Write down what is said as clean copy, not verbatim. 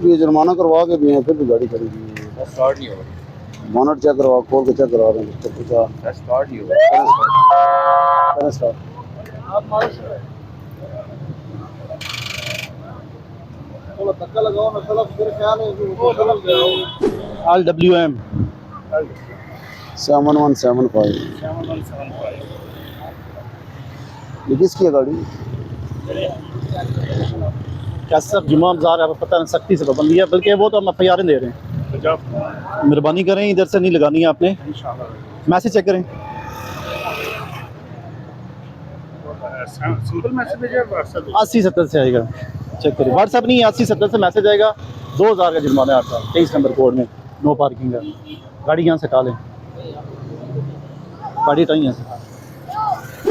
ये जुर्माना करवा के भी हैं, फिर भी गाड़ी खड़ी हुई है। स्टार्ट नहीं हो रही। बोनट चेक करवा, खोल के चेक करवा रहे हैं। तो पूछा स्टार्ट नहीं हो रही। स्टार्ट धक्का लगाओ ना, चलो फिर ख्याल है LWM 7175। ये किसकी है गाड़ी? क्या सर जुम्मा बाजार है, पता नहीं सख्ती से पाबंदी है, बल्कि वो तो हम FIR दे रहे हैं। मेहरबानी करें, इधर से नहीं लगानी है आपने। मैसेज चेक करें। सिंपल मैसेज है 80-70 से आएगा, चेक करिए। WhatsApp नहीं है, 80-70 से मैसेज आएगा। 2000 का जुर्माना है आपका, 23 नंबर कोड में, नो पार्किंग का। गाड़ी यहाँ से टालें, गाड़ी टाइम है।